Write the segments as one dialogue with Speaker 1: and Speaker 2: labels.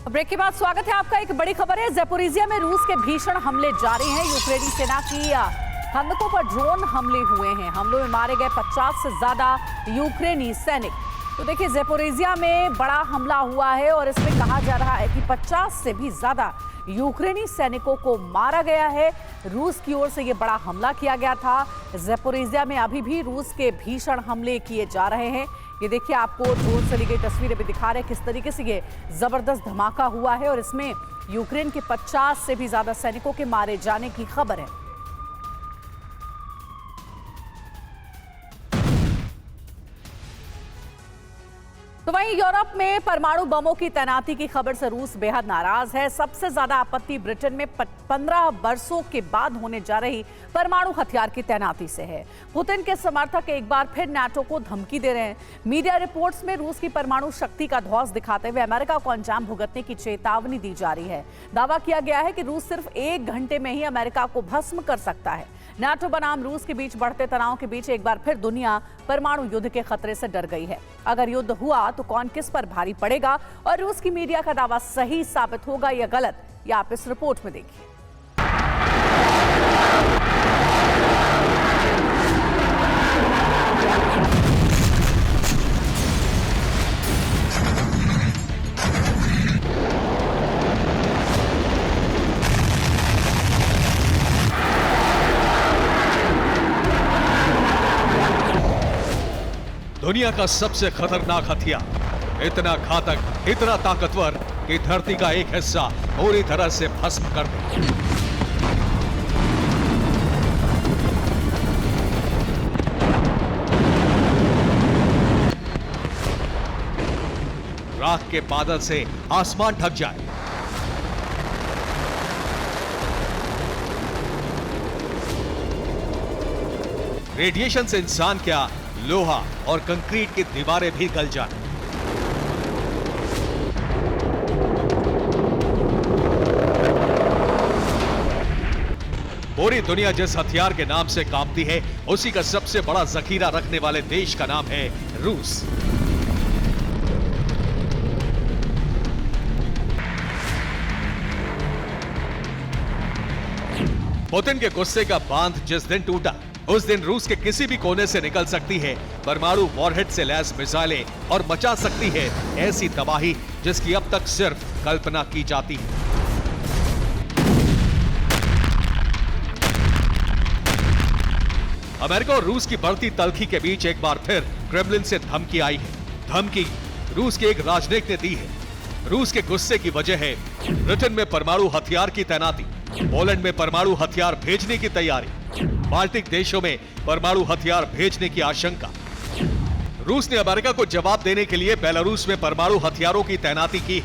Speaker 1: Break के बाद स्वागत है आपका। एक बड़ी खबर है, ज़ैपोरिज़िया में रूस के भीषण हमले जारी हैं। यूक्रेनी सेना की खंदकों पर ड्रोन हमले हुए हैं। हमलों में मारे गए 50 से ज्यादा यूक्रेनी सैनिक। तो देखिए, ज़ैपोरिज़िया में बड़ा हमला हुआ है और इसमें कहा जा रहा है कि 50 से भी ज्यादा यूक्रेनी सैनिकों को मारा गया है। रूस की ओर से ये बड़ा हमला किया गया था। ज़ैपोरिज़िया में अभी भी रूस के भीषण हमले किए जा रहे हैं। ये देखिए, आपको ड्रोन से ली गई तस्वीरें भी दिखा रहे हैं किस तरीके से ये जबरदस्त धमाका हुआ है और इसमें यूक्रेन के 50 से भी ज्यादा सैनिकों के मारे जाने की खबर है। तो वहीं यूरोप में परमाणु बमों की तैनाती की खबर से रूस बेहद नाराज है। सबसे ज्यादा आपत्ति ब्रिटेन में 15 वर्षों के बाद होने जा रही परमाणु हथियार की तैनाती से है। पुतिन के समर्थक एक बार फिर नाटो को धमकी दे रहे हैं। मीडिया रिपोर्ट्स में रूस की परमाणु शक्ति का ध्वस्त दिखाते हुए अमेरिका को अंजाम भुगतने की चेतावनी दी जा रही है। दावा किया गया है कि रूस सिर्फ 1 घंटे में ही अमेरिका को भस्म कर सकता है। नाटो बनाम रूस के बीच बढ़ते तनाव के बीच एक बार फिर दुनिया परमाणु युद्ध के खतरे से डर गई है। अगर युद्ध हुआ तो कौन किस पर भारी पड़ेगा और रूस की मीडिया का दावा सही साबित होगा या गलत, ये आप इस रिपोर्ट में देखिए।
Speaker 2: दुनिया का सबसे खतरनाक हथियार, इतना घातक, इतना ताकतवर कि धरती का एक हिस्सा पूरी तरह से भस्म कर दे। राख के बादल से आसमान ढक जाए। रेडिएशन से इंसान क्या, लोहा और कंक्रीट की दीवारें भी गल जाएं। पूरी दुनिया जिस हथियार के नाम से कांपती है, उसी का सबसे बड़ा जखीरा रखने वाले देश का नाम है रूस। पुतिन के गुस्से का बांध जिस दिन टूटा, उस दिन रूस के किसी भी कोने से निकल सकती है परमाणु वॉरहेड से लैस मिसाइलें और मचा सकती है ऐसी तबाही जिसकी अब तक सिर्फ कल्पना की जाती है। अमेरिका और रूस की बढ़ती तल्खी के बीच एक बार फिर क्रेमलिन से धमकी आई है। धमकी रूस के एक राजनयिक ने दी है। रूस के गुस्से की वजह है ब्रिटेन में परमाणु हथियार की तैनाती, पोलैंड में परमाणु हथियार भेजने की तैयारी, बाल्टिक देशों में परमाणु हथियार भेजने की आशंका। रूस ने अमेरिका को जवाब देने के लिए बेलारूस में परमाणु हथियारों की तैनाती की।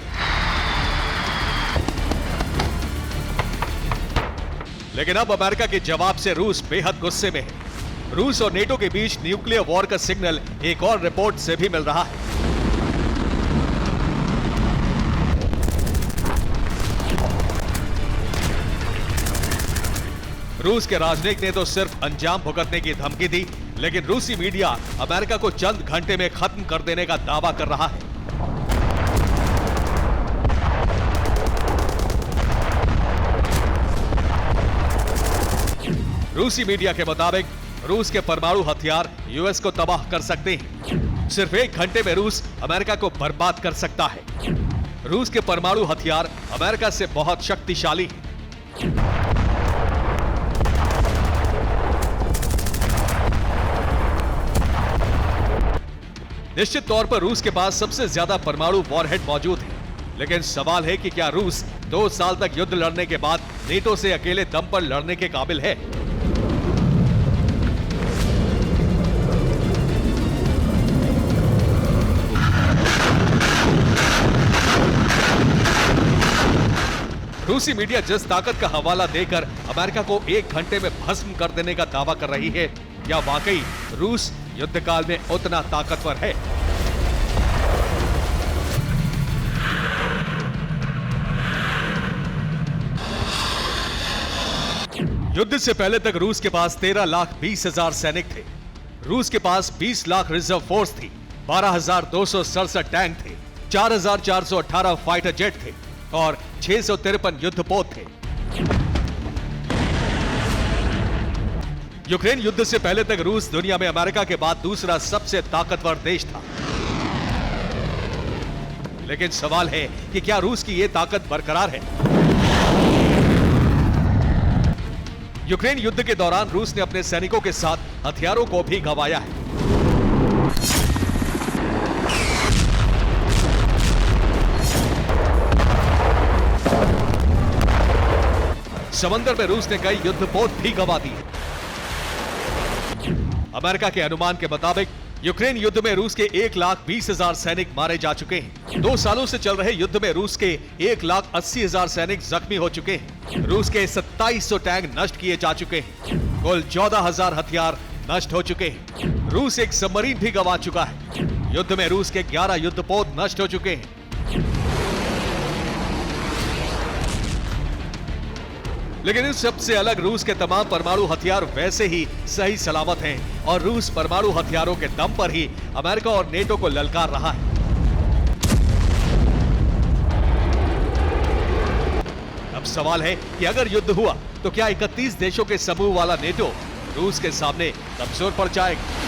Speaker 2: लेकिन अब अमेरिका के जवाब से रूस बेहद गुस्से में है। रूस और नेटो के बीच न्यूक्लियर वॉर का सिग्नल एक और रिपोर्ट से भी मिल रहा है। रूस के राजनयिक ने तो सिर्फ अंजाम भुगतने की धमकी दी, लेकिन रूसी मीडिया अमेरिका को चंद घंटे में खत्म कर देने का दावा कर रहा है। रूसी मीडिया के मुताबिक रूस के परमाणु हथियार यूएस को तबाह कर सकते हैं। सिर्फ 1 घंटे में रूस अमेरिका को बर्बाद कर सकता है। रूस के परमाणु हथियार अमेरिका से बहुत शक्तिशाली हैं। निश्चित तौर पर रूस के पास सबसे ज्यादा परमाणु वॉरहेड मौजूद है, लेकिन सवाल है कि क्या रूस 2 साल तक युद्ध लड़ने के बाद नेटो से अकेले दम पर लड़ने के काबिल है? रूसी मीडिया जिस ताकत का हवाला देकर अमेरिका को 1 घंटे में भस्म कर देने का दावा कर रही है, क्या वाकई रूस युद्ध काल में उतना ताकतवर है? युद्ध से पहले तक रूस के पास 13,20,000 सैनिक थे। रूस के पास 20 लाख रिजर्व फोर्स थी, 12,267 टैंक थे, 4,418 फाइटर जेट थे, और 653 युद्धपोत थे। यूक्रेन युद्ध से पहले तक रूस दुनिया में अमेरिका के बाद दूसरा सबसे ताकतवर देश था। लेकिन सवाल है कि क्या रूस की यह ताकत बरकरार है? यूक्रेन युद्ध के दौरान रूस ने अपने सैनिकों के साथ हथियारों को भी गंवाया है। समंदर में रूस ने कई युद्धपोत भी गंवा दी। अमेरिका के अनुमान के मुताबिक यूक्रेन युद्ध में रूस के 1,20,000 सैनिक मारे जा चुके हैं। 2 सालों से चल रहे युद्ध में रूस के 1,80,000 सैनिक जख्मी हो चुके हैं। रूस के 2700 टैंक नष्ट किए जा चुके हैं। कुल 14,000 हथियार नष्ट हो चुके हैं। रूस एक सबमरीन भी गंवा चुका है। युद्ध में रूस के 11 युद्धपोत नष्ट हो चुके हैं। लेकिन इस सबसे अलग रूस के तमाम परमाणु हथियार वैसे ही सही सलामत हैं और रूस परमाणु हथियारों के दम पर ही अमेरिका और नेटो को ललकार रहा है। अब सवाल है कि अगर युद्ध हुआ तो क्या 31 देशों के समूह वाला नेटो रूस के सामने कमजोर पड़ जाएगा?